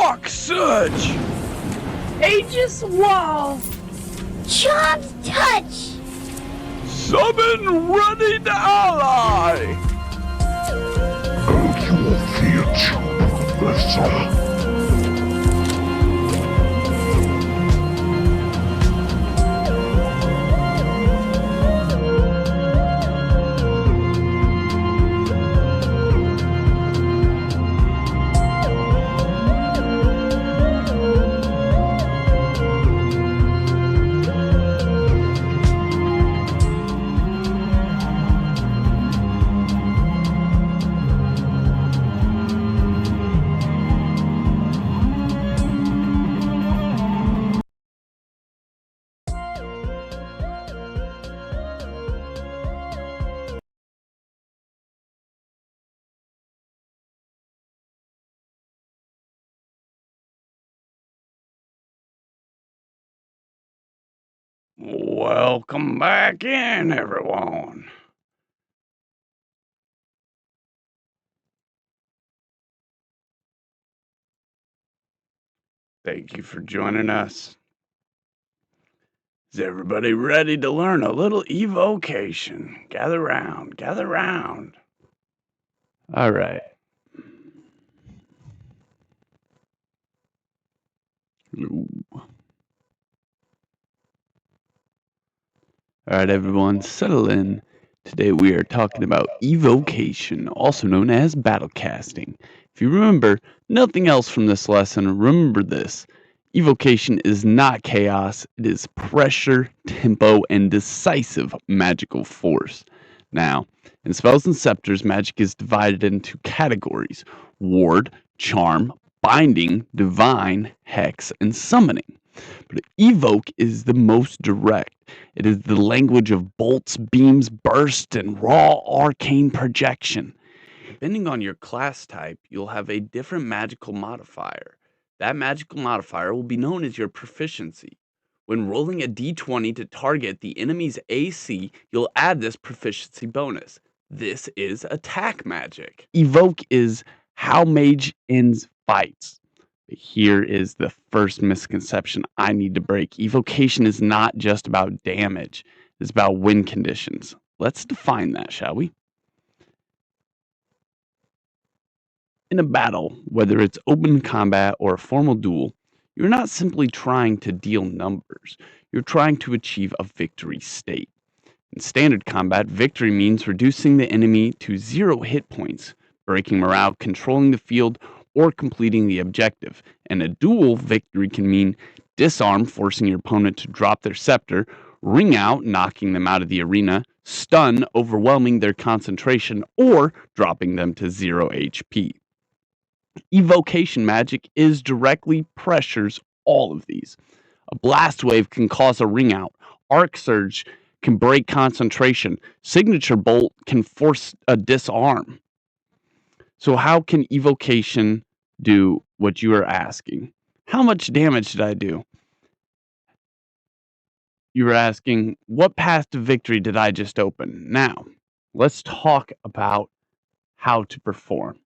Rock Surge! Aegis Wall! Chom's Touch! Summon Running Ally! Welcome back in, everyone. Thank you for joining us. Is everybody ready to learn a little evocation? Gather round, gather round. All right. Ooh. All right, everyone, settle in. Today we are talking about evocation, also known as battle casting. If you remember nothing else from this lesson, remember this. Evocation is not chaos, it is pressure, tempo, and decisive magical force. Now, in Spells and Scepters, magic is divided into categories: ward, charm, binding, divine, hex, and summoning. But evoke is the most direct. It is the language of bolts, beams, burst, and raw arcane projection. Depending on your class type, you'll have a different magical modifier. That magical modifier will be known as your proficiency. When rolling a d20 to target the enemy's AC, you'll add this proficiency bonus. This is attack magic. Evoke is how mage ends fights. Here is the first misconception I need to break. Evocation is not just about damage. It's about win conditions. Let's define that, shall we? In a battle, whether it's open combat or a formal duel, you're not simply trying to deal numbers. You're trying to achieve a victory state. In standard combat, victory means reducing the enemy to 0 hit points, breaking morale, controlling the field, or completing the objective. In a duel, victory can mean disarm, forcing your opponent to drop their scepter, ring out, knocking them out of the arena, stun, overwhelming their concentration, or dropping them to 0 HP. Evocation magic directly pressures all of these. A blast wave can cause a ring out. Arc surge can break concentration. Signature bolt can force a disarm. So how can evocation do what you are asking? How much damage did I do? You were asking, what path to victory did I just open? Now, let's talk about how to perform.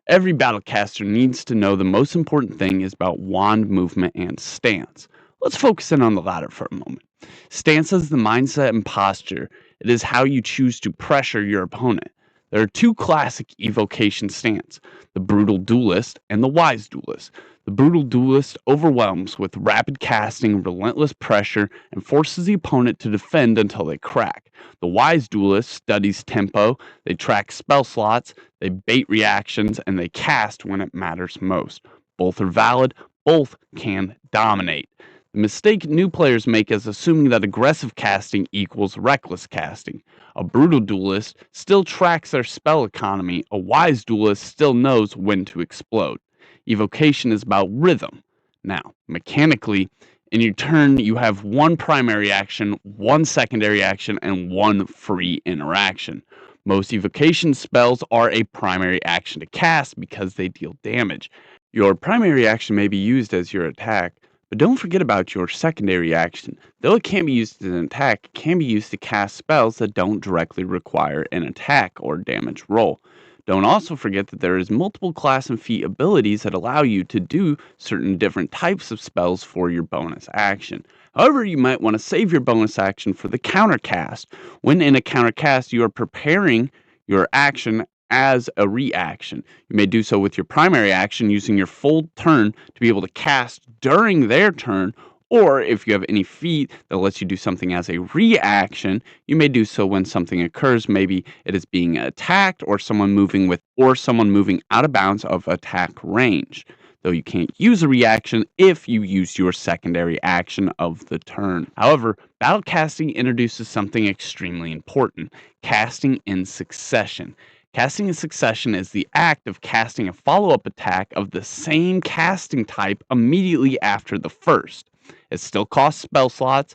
Every battlecaster needs to know the most important thing is about wand movement and stance. Let's focus in on the latter for a moment. Stance is the mindset and posture. It is how you choose to pressure your opponent. There are two classic evocation stance, the brutal duelist and the wise duelist. The brutal duelist overwhelms with rapid casting, relentless pressure, and forces the opponent to defend until they crack. The wise duelist studies tempo, they track spell slots, they bait reactions, and they cast when it matters most. Both are valid, both can dominate. The mistake new players make is assuming that aggressive casting equals reckless casting. A brutal duelist still tracks their spell economy, a wise duelist still knows when to explode. Evocation is about rhythm. Now, mechanically, in your turn, you have one primary action, one secondary action, and one free interaction. Most evocation spells are a primary action to cast because they deal damage. Your primary action may be used as your attack, but don't forget about your secondary action. Though it can be used as an attack, it can be used to cast spells that don't directly require an attack or damage roll. Don't also forget that there is multiple class and feat abilities that allow you to do certain different types of spells for your bonus action. However, you might want to save your bonus action for the countercast. When in a countercast, you are preparing your action as a reaction. You may do so with your primary action using your full turn to be able to cast during their turn, or if you have any feat that lets you do something as a reaction, you may do so when something occurs. Maybe it is being attacked or someone moving out of bounds of attack range. Though you can't use a reaction if you use your secondary action of the turn. However, battle casting introduces something extremely important: casting in succession. Casting in succession is the act of casting a follow-up attack of the same casting type immediately after the first. It still costs spell slots.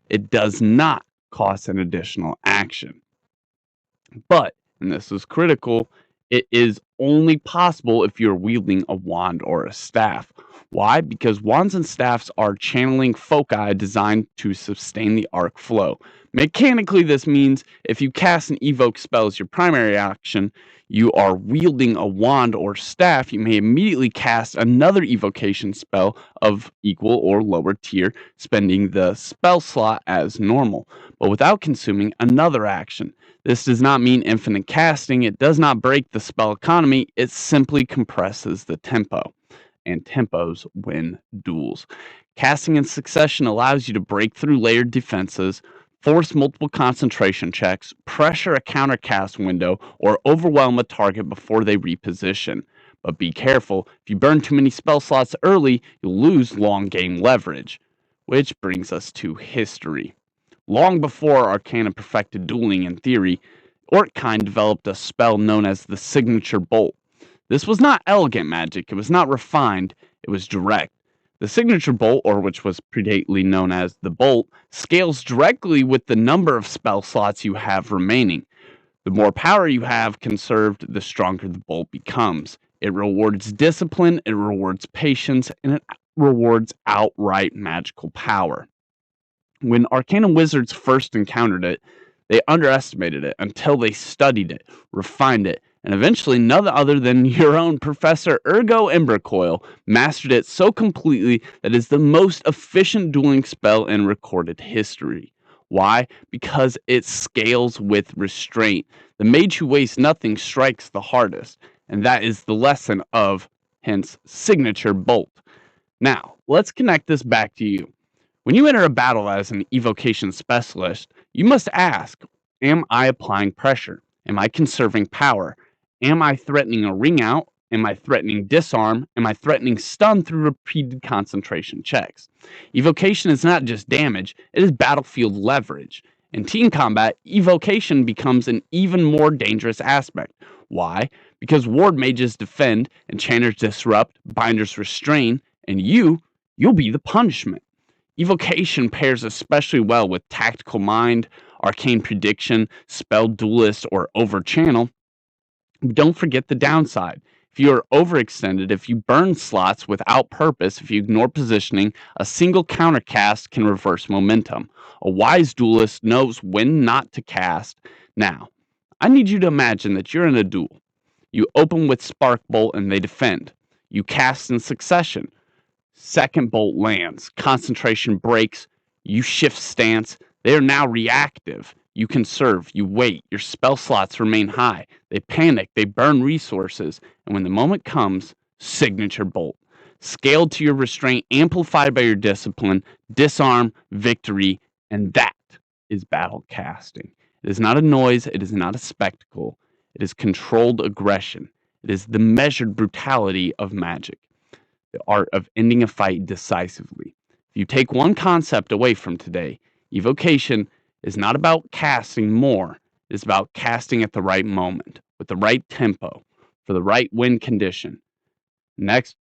It does not cost an additional action. But, and this is critical, it is only possible if you're wielding a wand or a staff. Why? Because wands and staffs are channeling foci designed to sustain the arc flow. Mechanically, this means if you cast an evoke spell as your primary action, you are wielding a wand or staff, you may immediately cast another evocation spell of equal or lower tier, spending the spell slot as normal, but without consuming another action. This does not mean infinite casting. It does not break the spell economy. It simply compresses the tempo, and tempos win duels. Casting in succession allows you to break through layered defenses, force multiple concentration checks, pressure a countercast window, or overwhelm a target before they reposition. But be careful, if you burn too many spell slots early, you'll lose long game leverage. Which brings us to history. Long before Arcana perfected dueling in theory, Ortkind developed a spell known as the Signature Bolt. This was not elegant magic, it was not refined, it was direct. The Signature Bolt, or which was predately known as the Bolt, scales directly with the number of spell slots you have remaining. The more power you have conserved, the stronger the bolt becomes. It rewards discipline, it rewards patience, and it rewards outright magical power. When Arcana wizards first encountered it, they underestimated it until they studied it, refined it, and eventually none other than your own Professor Ergo Embercoil mastered it so completely that it is the most efficient dueling spell in recorded history. Why? Because it scales with restraint. The mage who wastes nothing strikes the hardest, and that is the lesson of, hence, Signature Bolt. Now, let's connect this back to you. When you enter a battle as an evocation specialist, you must ask, am I applying pressure? Am I conserving power? Am I threatening a ring out? Am I threatening disarm? Am I threatening stun through repeated concentration checks? Evocation is not just damage, it is battlefield leverage. In team combat, evocation becomes an even more dangerous aspect. Why? Because ward mages defend, enchanters disrupt, binders restrain, and you'll be the punishment. Evocation pairs especially well with Tactical Mind, Arcane Prediction, Spell Duelist, or Overchannel. Don't forget the downside. If you are overextended, if you burn slots without purpose, if you ignore positioning, a single countercast can reverse momentum. A wise duelist knows when not to cast. Now, I need you to imagine that you're in a duel. You open with Spark Bolt and they defend. You cast in succession. Second bolt lands, concentration breaks, you shift stance, they are now reactive. You conserve, you wait, your spell slots remain high, they panic, they burn resources, and when the moment comes, Signature Bolt. Scaled to your restraint, amplified by your discipline, disarm, victory, and that is battle casting. It is not a noise, it is not a spectacle, it is controlled aggression. It is the measured brutality of magic. The art of ending a fight decisively. If you take one concept away from today, evocation is not about casting more. It is about casting at the right moment, with the right tempo, for the right win condition. Next,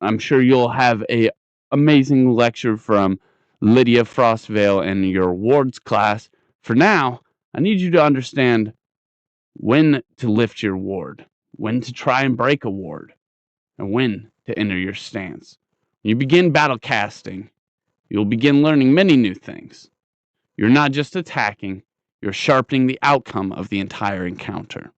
I'm sure you'll have an amazing lecture from Lydia Frostvale in your wards class. For now, I need you to understand when to lift your ward, when to try and break a ward, and when to enter your stance. When you begin battle casting, you'll begin learning many new things. You're not just attacking, you're sharpening the outcome of the entire encounter.